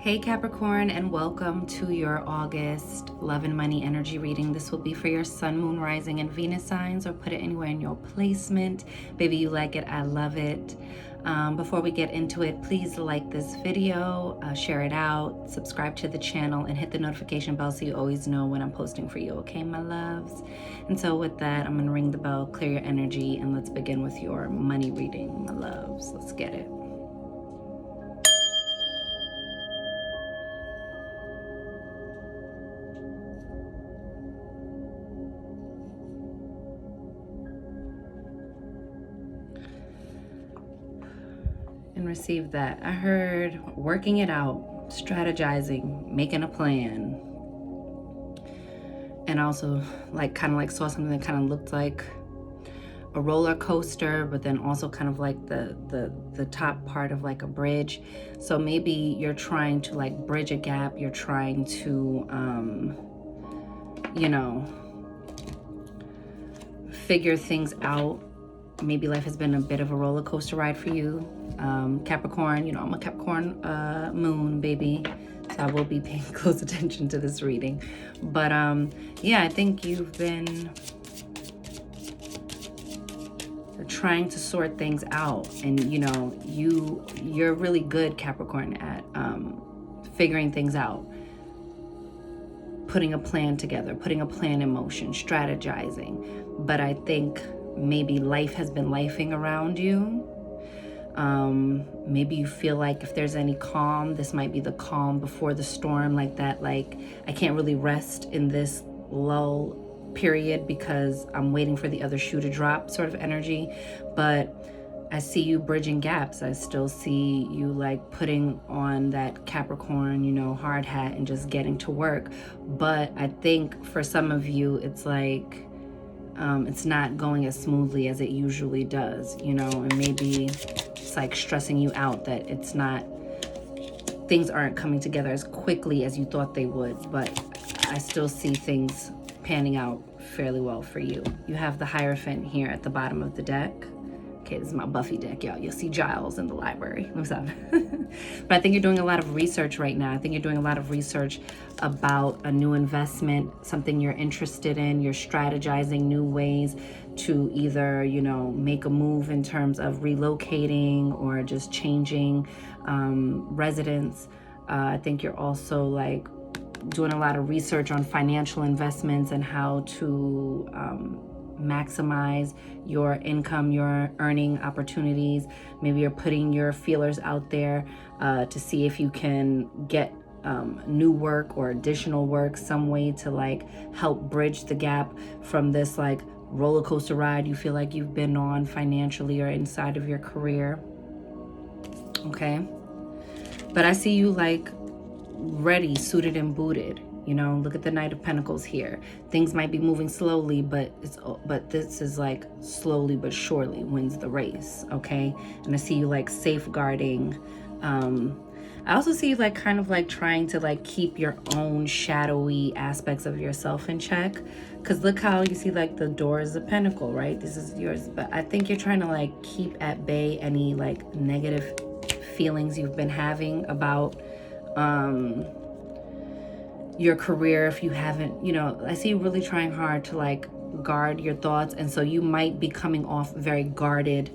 Hey Capricorn, and welcome to your August love and money energy reading. This will be for your sun, moon, rising, and Venus signs, or put it anywhere in your placement. Baby, you like it, I love it. Before we get into it, please like this video, share it out, subscribe to the channel, and hit the notification bell so you always know when I'm posting for you, okay, my loves? And so with that, I'm gonna ring the bell, clear your energy, and let's begin with your money reading, my loves. Let's get it. And receive that. I heard working it out, strategizing, making a plan. And also kind of saw something that kind of looked like a roller coaster, but then also kind of like the top part of like a bridge. So maybe you're trying to like bridge a gap. You're trying to, figure things out. Maybe life has been a bit of a roller coaster ride for you. Capricorn, I'm a Capricorn moon, baby. So I will be paying close attention to this reading. But yeah, I think you've been trying to sort things out. And you're really good, Capricorn, at figuring things out. Putting a plan together, putting a plan in motion, strategizing. But I think maybe life has been lifing around you. Maybe you feel like if there's any calm, this might be the calm before the storm, like that, like I can't really rest in this lull period because I'm waiting for the other shoe to drop sort of energy. But I see you bridging gaps. I still see you like putting on that Capricorn, hard hat and just getting to work. But I think for some of you, it's like, it's not going as smoothly as it usually does, and maybe it's like stressing you out that things aren't coming together as quickly as you thought they would, but I still see things panning out fairly well for you. You have the Hierophant here at the bottom of the deck. Okay, this is my Buffy deck, y'all. You'll see Giles in the library. What's up? But I think you're doing a lot of research right now. I think you're doing a lot of research about a new investment, something you're interested in. You're strategizing new ways to either, make a move in terms of relocating or just changing residence. I think you're also like doing a lot of research on financial investments and how to maximize your income, your earning opportunities. Maybe you're putting your feelers out there to see if you can get new work or additional work, some way to like help bridge the gap from this like roller coaster ride you feel like you've been on financially or inside of your career. Okay, but I see you like ready, suited and booted. Look at the Knight of Pentacles here. Things might be moving slowly, but this is like slowly but surely wins the race, okay? And I see you like safeguarding. I also see you like kind of like trying to like keep your own shadowy aspects of yourself in check. Because look how you see like the doors of Pentacle, right? This is yours. But I think you're trying to like keep at bay any like negative feelings you've been having about your career. If you haven't, I see you really trying hard to like guard your thoughts. And so you might be coming off very guarded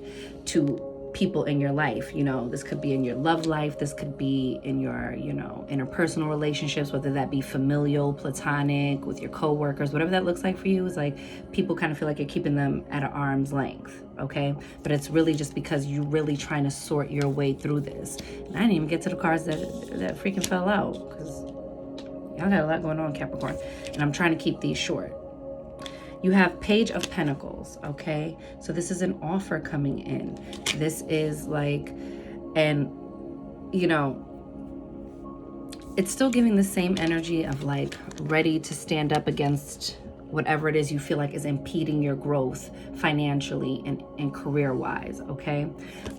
to people in your life. This could be in your love life. This could be in your, interpersonal relationships, whether that be familial, platonic, with your coworkers, whatever that looks like for you. Is like people kind of feel like you're keeping them at an arm's length. Okay. But it's really just because you're really trying to sort your way through this. And I didn't even get to the cards that freaking fell out, because y'all got a lot going on, Capricorn. And I'm trying to keep these short. You have Page of Pentacles, okay? So this is an offer coming in. This is like, and, it's still giving the same energy of like ready to stand up against whatever it is you feel like is impeding your growth financially and career-wise, okay?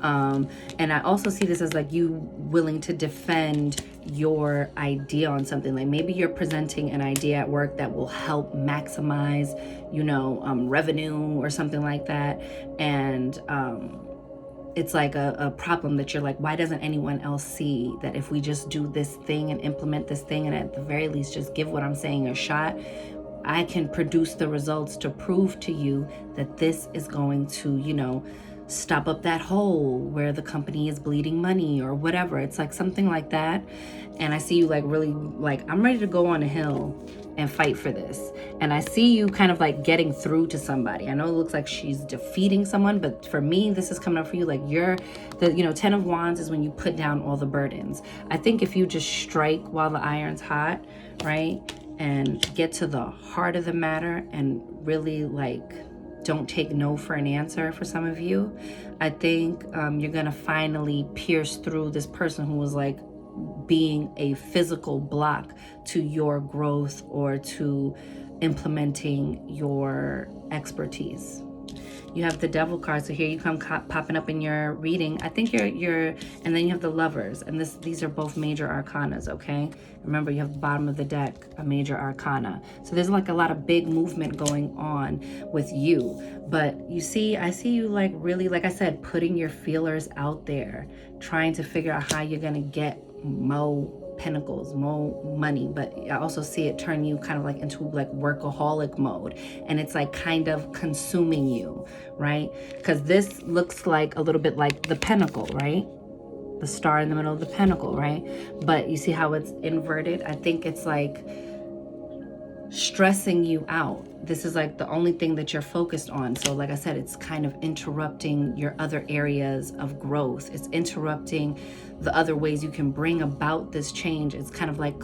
And I also see this as like you willing to defend your idea on something. Like maybe you're presenting an idea at work that will help maximize, revenue or something like that. And it's like a problem that you're like, why doesn't anyone else see that if we just do this thing and implement this thing and at the very least just give what I'm saying a shot, I can produce the results to prove to you that this is going to, you know, stop up that hole where the company is bleeding money or whatever. It's like something like that. And I see you like really like, I'm ready to go on a hill and fight for this. And I see you kind of like getting through to somebody. I know it looks like she's defeating someone, but for me, this is coming up for you. Like you're the, you know, 10 of Wands is when you put down all the burdens. I think if you just strike while the iron's hot, right? And get to the heart of the matter and really like don't take no for an answer for some of you, I think you're gonna finally pierce through this person who was like being a physical block to your growth or to implementing your expertise. You have the Devil card, so here you come popping up in your reading. I think you're, and then you have the Lovers, and these are both major arcanas, okay? Remember, you have the bottom of the deck, a major arcana. So there's like a lot of big movement going on with you. But you see, I see you like really, like I said, putting your feelers out there, trying to figure out how you're gonna get more pentacles, more money. But I also see it turn you kind of like into like workaholic mode, and it's like kind of consuming you, right? Because this looks like a little bit like the pentacle, right? The star in the middle of the pentacle, right? But you see how it's inverted? I think it's like stressing you out. This is like the only thing that you're focused on. So like I said, it's kind of interrupting your other areas of growth. It's interrupting the other ways you can bring about this change. It's kind of like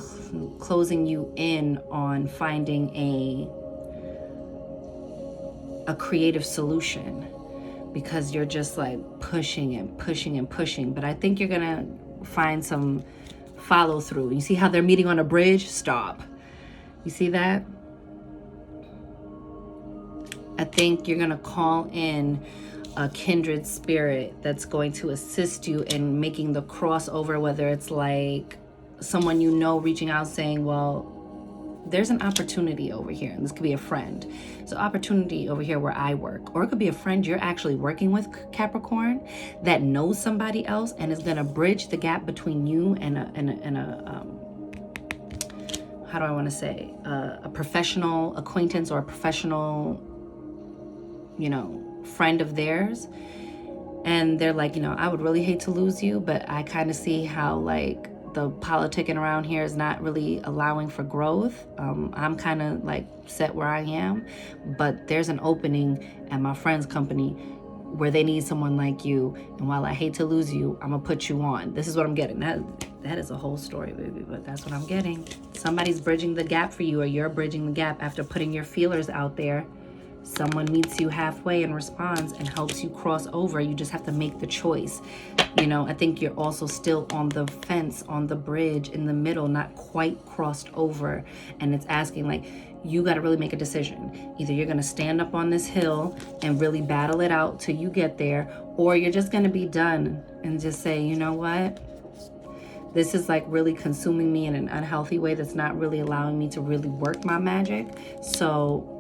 closing you in on finding a creative solution, because you're just like pushing and pushing and pushing. But I think you're gonna find some follow through. You see how they're meeting on a bridge? Stop. You see that? I think you're gonna call in a kindred spirit that's going to assist you in making the crossover, whether it's like someone you know reaching out saying, well, there's an opportunity over here, and this could be a friend. So opportunity over here where I work, or it could be a friend you're actually working with, Capricorn, that knows somebody else and is gonna bridge the gap between you and a how do I want to say, a professional acquaintance or a professional, you know, friend of theirs. And they're like, you know, I would really hate to lose you, but I kind of see how like the politicking around here is not really allowing for growth. I'm kind of like set where I am, but there's an opening at my friend's company where they need someone like you. And while I hate to lose you, I'm gonna put you on. This is what I'm getting. That is a whole story, baby, but that's what I'm getting. Somebody's bridging the gap for you, or you're bridging the gap after putting your feelers out there. Someone meets you halfway and responds and helps you cross over. You just have to make the choice. You know, I think you're also still on the fence, on the bridge in the middle, not quite crossed over. And it's asking like, you got to really make a decision. Either you're going to stand up on this hill and really battle it out till you get there, or you're just going to be done and just say, you know what? This is like really consuming me in an unhealthy way that's not really allowing me to really work my magic. So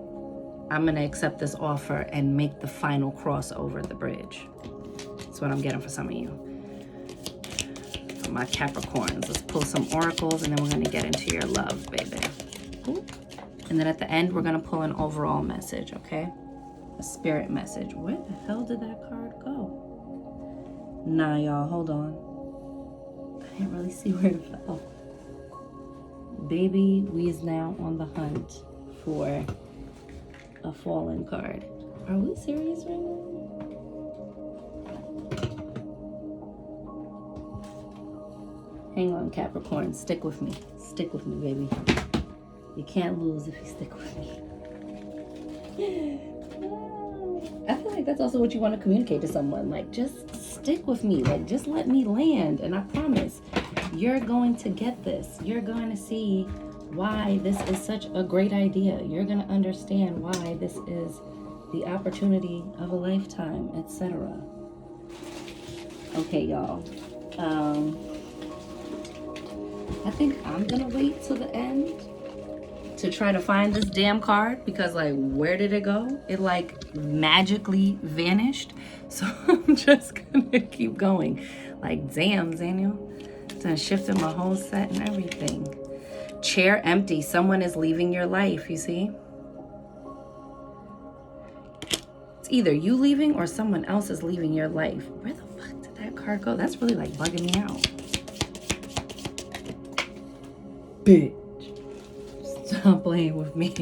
I'm going to accept this offer and make the final cross over the bridge. That's what I'm getting for some of you. For my Capricorns, let's pull some oracles and then we're going to get into your love, baby. Ooh. And then at the end, we're going to pull an overall message, okay? A spirit message. Where the hell did that card go? Nah, y'all, hold on. I didn't really see where it fell. Baby, we is now on the hunt for a fallen card. Are we serious right now? Hang on, Capricorn. Stick with me. Stick with me, baby. You can't lose if you stick with me. I feel like that's also what you want to communicate to someone. Like, just stick with me. Like, just let me land. And I promise, you're going to get this. You're going to see why this is such a great idea. You're going to understand why this is the opportunity of a lifetime, etc. Okay, y'all. I think I'm going to wait till the end to try to find this damn card because, like, where did it go? It, like, magically vanished. So I'm just gonna keep going. Like, damn, Daniel. It's gonna shift in my whole set and everything. Chair empty. Someone is leaving your life, you see? It's either you leaving or someone else is leaving your life. Where the fuck did that card go? That's really, like, bugging me out. Bitch. Stop playing with me.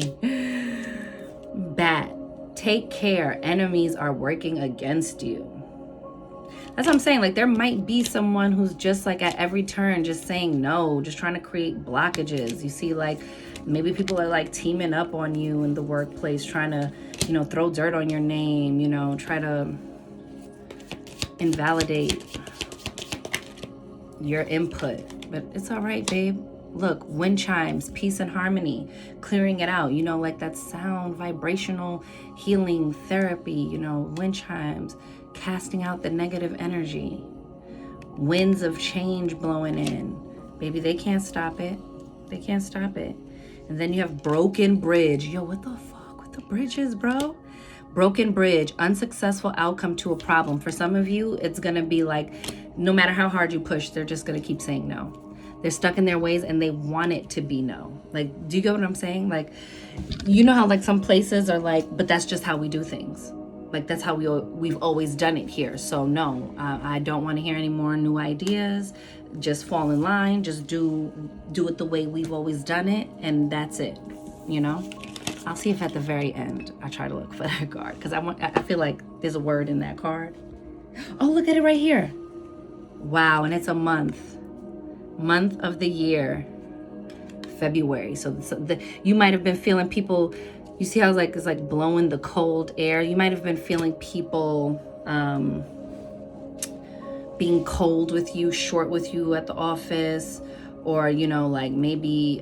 Bat. Take care. Enemies are working against you. That's what I'm saying. Like, there might be someone who's just, like, at every turn just saying no, just trying to create blockages. You see, like, maybe people are, like, teaming up on you in the workplace, trying to, you know, throw dirt on your name, you know, try to invalidate your input. But it's all right, babe. Look, wind chimes, peace and harmony, clearing it out, you know, like that sound, vibrational healing therapy, you know, wind chimes, casting out the negative energy, winds of change blowing in. Baby, they can't stop it. They can't stop it. And then you have broken bridge. Yo, what the fuck with the bridges, bro? Broken bridge, unsuccessful outcome to a problem. For some of you, it's going to be like, no matter how hard you push, they're just going to keep saying no. They're stuck in their ways and they want it to be no. Like, do you get what I'm saying? Like, you know how, like, some places are like, but that's just how we do things. Like, that's how we've always done it here. So no, I don't want to hear any more new ideas. Just fall in line. Just do it the way we've always done it. And that's it, you know? I'll see if at the very end I try to look for that card. Because I feel like there's a word in that card. Oh, look at it right here. Wow, and it's a month. Month of the year, February. So you might have been feeling people, you see how it's like blowing the cold air. You might have been feeling people being cold with you, short with you at the office, or, you know, like maybe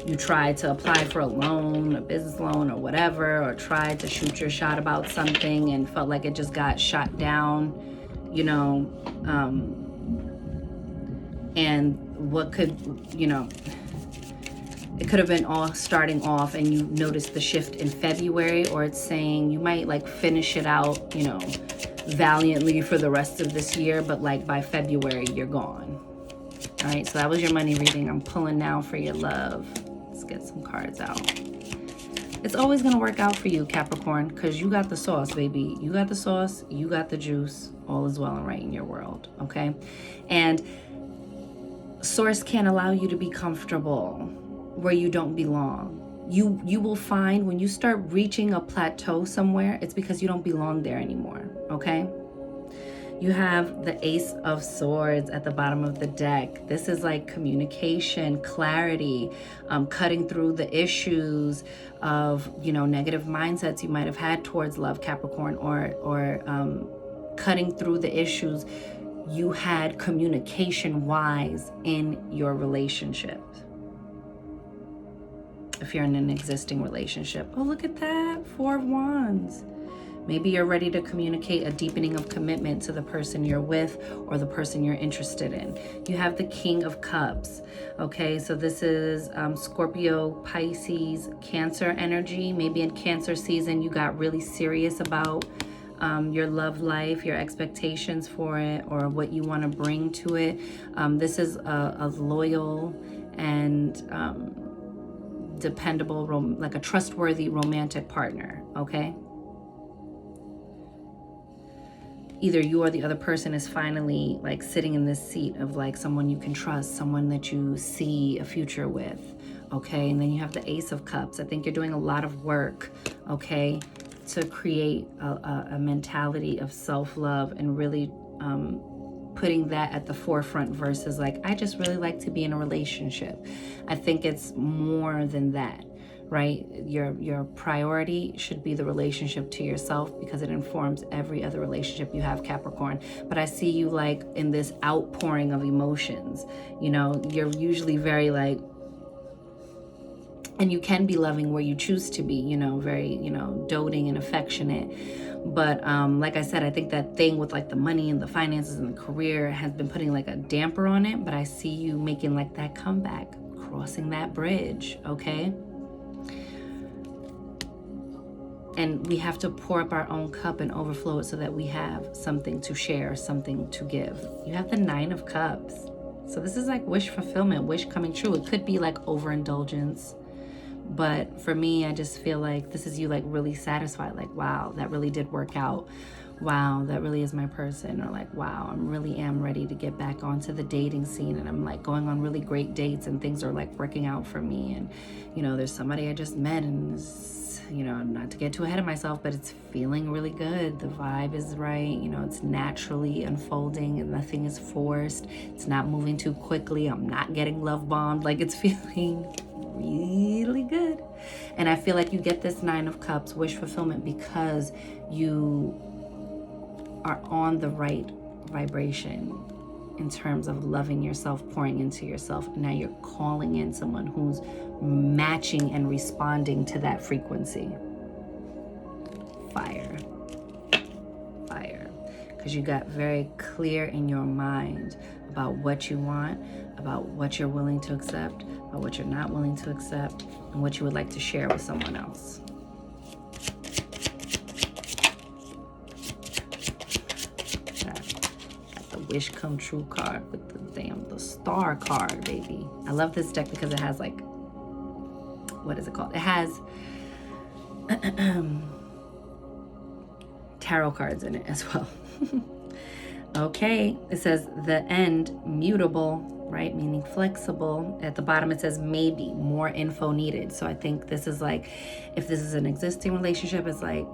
you tried to apply for a loan, a business loan or whatever, or tried to shoot your shot about something and felt like it just got shot down, you know, and what could, you know, it could have been all starting off and you noticed the shift in February, or it's saying you might like finish it out, you know, valiantly for the rest of this year, but like by February you're gone. All right, so that was your money reading. I'm pulling now for your love. Let's get some cards out. It's always gonna work out for you, Capricorn, because you got the sauce, baby. You got the sauce, you got the juice. All is well and right in your world, okay? And Source can't allow you to be comfortable where you don't belong. You will find when you start reaching a plateau somewhere, it's because you don't belong there anymore, okay? You have the Ace of Swords at the bottom of the deck. This is like communication, clarity, cutting through the issues of, you know, negative mindsets you might have had towards love, Capricorn, or cutting through the issues you had communication-wise in your relationship. If you're in an existing relationship. Oh, look at that, 4 of Wands. Maybe you're ready to communicate a deepening of commitment to the person you're with or the person you're interested in. You have the King of Cups. Okay, so this is Scorpio, Pisces, Cancer energy. Maybe in Cancer season, you got really serious about your love life, your expectations for it, or what you want to bring to it. This is a loyal and dependable, like a trustworthy romantic partner, okay? Either you or the other person is finally like sitting in this seat of like someone you can trust, someone that you see a future with, okay? And then you have the Ace of Cups. I think you're doing a lot of work, okay, to create a mentality of self-love and really putting that at the forefront versus like, I just really like to be in a relationship. I think it's more than that, right? Your priority should be the relationship to yourself because it informs every other relationship you have, Capricorn. But I see you like in this outpouring of emotions. You know, you're usually very like, and you can be loving where you choose to be, you know, very, you know, doting and affectionate. But like I said, I think that thing with like the money and the finances and the career has been putting like a damper on it. But I see you making like that comeback, crossing that bridge, okay? And we have to pour up our own cup and overflow it so that we have something to share, something to give. You have the 9 of Cups. So this is like wish fulfillment, wish coming true. It could be like overindulgence. But for me, I just feel like this is you like really satisfied. Like, wow, that really did work out. Wow, that really is my person. Or like, wow, I really am ready to get back onto the dating scene. And I'm like going on really great dates and things are like working out for me. And, you know, there's somebody I just met and, you know, not to get too ahead of myself, but it's feeling really good. The vibe is right. You know, it's naturally unfolding and nothing is forced. It's not moving too quickly. I'm not getting love bombed. Like, it's feeling really good. And I feel like you get this 9 of Cups, wish fulfillment, because you are on the right vibration in terms of loving yourself, pouring into yourself. Now you're calling in someone who's matching and responding to that frequency. Fire. Fire. Because you got very clear in your mind about what you want, about what you're willing to accept, about what you're not willing to accept, and what you would like to share with someone else. Got the wish come true card with the star card, baby. I love this deck because it has like, what is it called? It has tarot cards in it as well. Okay, it says the end, mutable, right? Meaning flexible. At the bottom, it says maybe, more info needed. So I think this is like, if this is an existing relationship, it's like,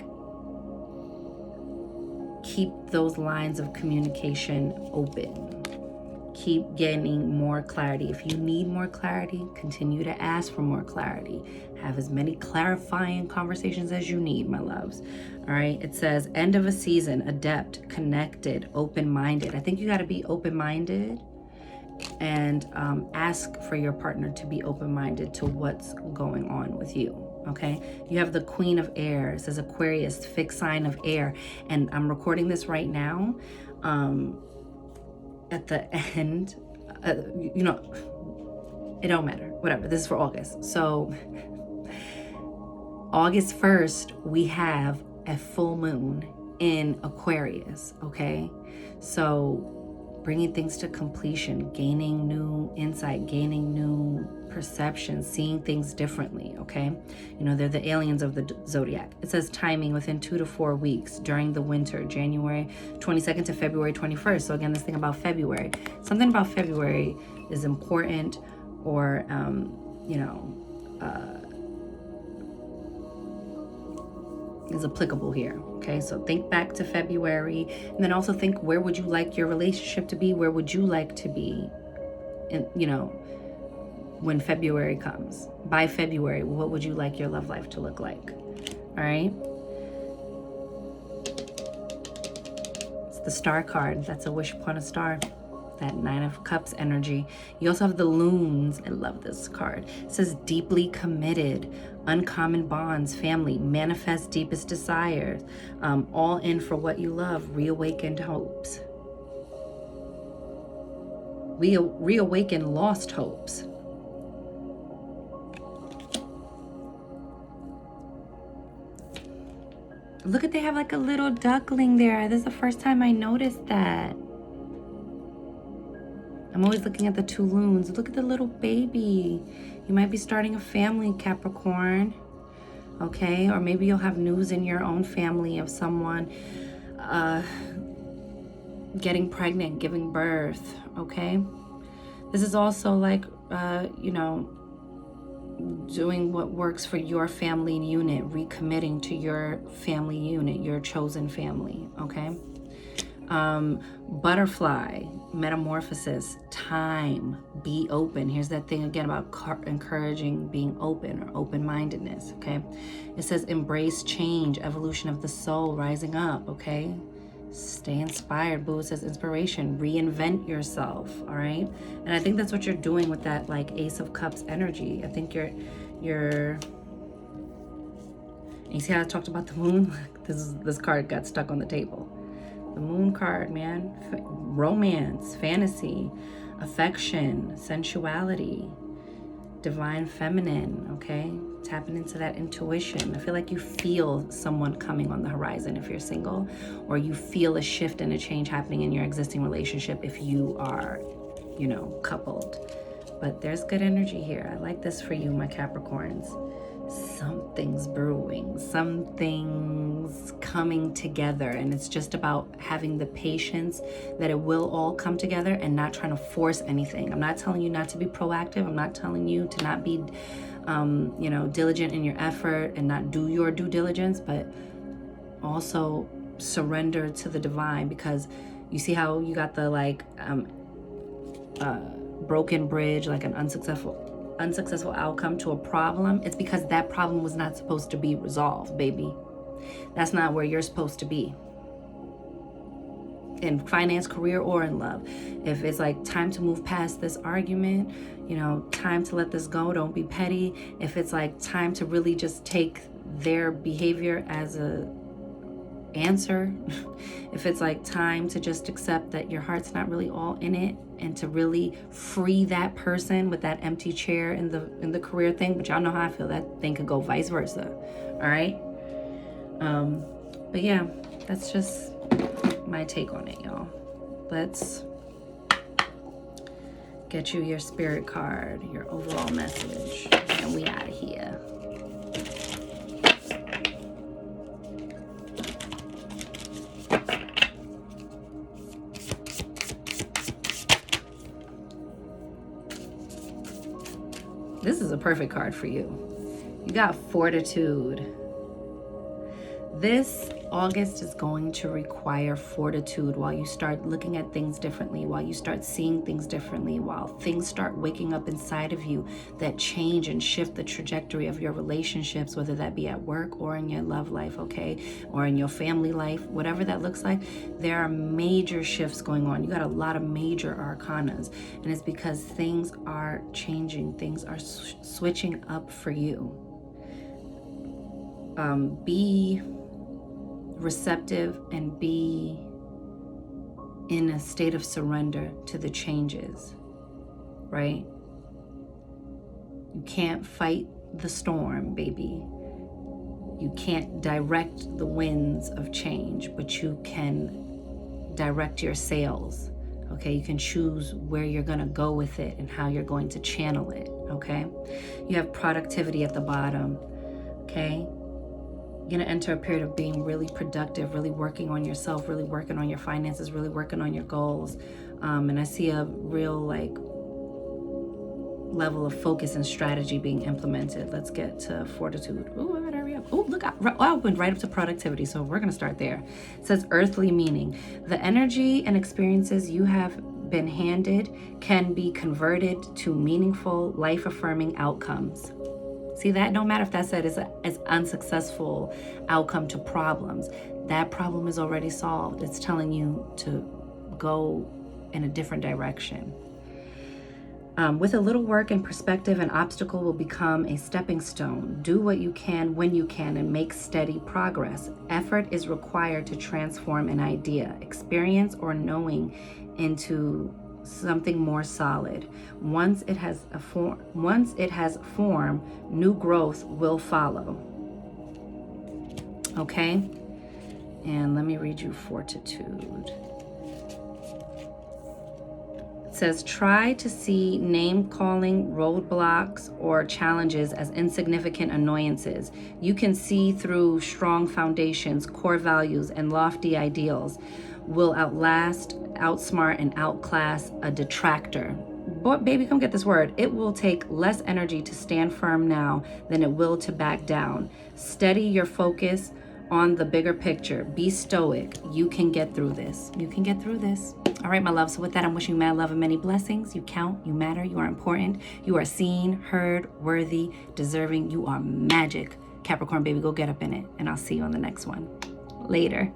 keep those lines of communication open. Keep getting more clarity. If you need more clarity, continue to ask for more clarity. Have as many clarifying conversations as you need, my loves. All right. It says end of a season, adept, connected, open-minded. I think you got to be open-minded and ask for your partner to be open-minded to what's going on with you. Okay. You have the Queen of Air. It says Aquarius, fixed sign of air. And I'm recording this right now. At the end, you know, it don't matter, whatever. This is for August. So August 1st, we have a full moon in Aquarius, okay? So bringing things to completion, gaining new insight, gaining new perception, seeing things differently, okay? You know, they're the aliens of the zodiac. It says timing within 2 to 4 weeks during the winter, January 22nd to February 21st. So again, this thing about February, something about February is important or, you know, is applicable here. Okay, so think back to February and then also think, where would you like your relationship to be? Where would you like to be in, you know, when February comes? By February, what would you like your love life to look like? All right. It's the star card. That's a wish upon a star. That 9 of Cups energy. You also have the loons. I love this card. It says deeply committed, uncommon bonds, family, manifest deepest desires, all in for what you love, reawakened hopes. Reawaken lost hopes. Look at, they have like a little duckling there. This is the first time I noticed that. I'm always looking at the 2 loons. Look at the little baby. You might be starting a family, Capricorn. Okay, or maybe you'll have news in your own family of someone getting pregnant, giving birth, okay? This is also like, you know, doing what works for your family unit, recommitting to your family unit, your chosen family, okay? Butterfly, metamorphosis, time, be open. Here's that thing again about encouraging being open or open-mindedness, okay? It says embrace change, evolution of the soul, rising up, okay? Stay inspired. Boo, it says inspiration, reinvent yourself, all right? And I think that's what you're doing with that like Ace of Cups energy. I think you're you see how I talked about the moon? This card got stuck on the table. The moon card, man. Romance, fantasy, affection, sensuality. divine feminine, okay? Tapping into that intuition. I feel like you feel someone coming on the horizon if you're single, or you feel a shift and a change happening in your existing relationship if you are, you know, coupled. But there's good energy here. I like this for you, my Capricorns. Something's brewing, something's coming together, and it's just about having the patience that it will all come together and not trying to force anything. I'm not telling you not to be proactive. I'm not telling you to not be you know, diligent in your effort and not do your due diligence, but also surrender to the divine, because you see how you got the like broken bridge, like an unsuccessful outcome to a problem. It's because that problem was not supposed to be resolved, baby. That's not where you're supposed to be. In finance, career, or in love. If it's like time to move past this argument, you know, time to let this go, don't be petty. If it's like time to really just take their behavior as a answer, if it's like time to just accept that your heart's not really all in it, and to really free that person with that empty chair in the career thing. But y'all know how I feel, that thing could go vice versa. All right. But yeah, that's just my take on it, y'all. Let's get you your spirit card, your overall message, and we out of here. This is a perfect card for you. You got fortitude. This August is going to require fortitude while you start looking at things differently, while you start seeing things differently, while things start waking up inside of you that change and shift the trajectory of your relationships, whether that be at work or in your love life, okay? Or in your family life, whatever that looks like. There are major shifts going on. You got a lot of major arcanas, and it's because things are changing. Things are switching up for you. Be receptive and be in a state of surrender to the changes, right? You can't fight the storm, baby. You can't direct the winds of change, but you can direct your sails, okay? You can choose where you're gonna go with it and how you're going to channel it, okay? You have productivity at the bottom, okay? You're gonna enter a period of being really productive, really working on yourself, really working on your finances, really working on your goals. And I see a real like level of focus and strategy being implemented. Let's get to fortitude. Ooh, I better hurry up. Oh, look, I went right up to productivity, so we're gonna start there. It says earthly meaning. The energy and experiences you have been handed can be converted to meaningful, life-affirming outcomes. See that? No matter if that said is an unsuccessful outcome to problems, that problem is already solved. It's telling you to go in a different direction. With a little work and perspective, an obstacle will become a stepping stone. Do what you can when you can and make steady progress. Effort is required to transform an idea, experience, or knowing into something more solid. Once it has form, new growth will follow. Okay? And let me read you fortitude. It says, try to see name-calling, roadblocks, or challenges as insignificant annoyances. You can see through strong foundations, core values, and lofty ideals will outlast, outsmart, and outclass a detractor. Boy, baby, come get this word. It will take less energy to stand firm now than it will to back down. Steady your focus on the bigger picture. Be stoic. You can get through this. You can get through this. All right, my love. So with that, I'm wishing you mad love and many blessings. You count, you matter, you are important, you are seen, heard, worthy, deserving. You are magic. Capricorn, baby, go get up in it. And I'll see you on the next one. Later.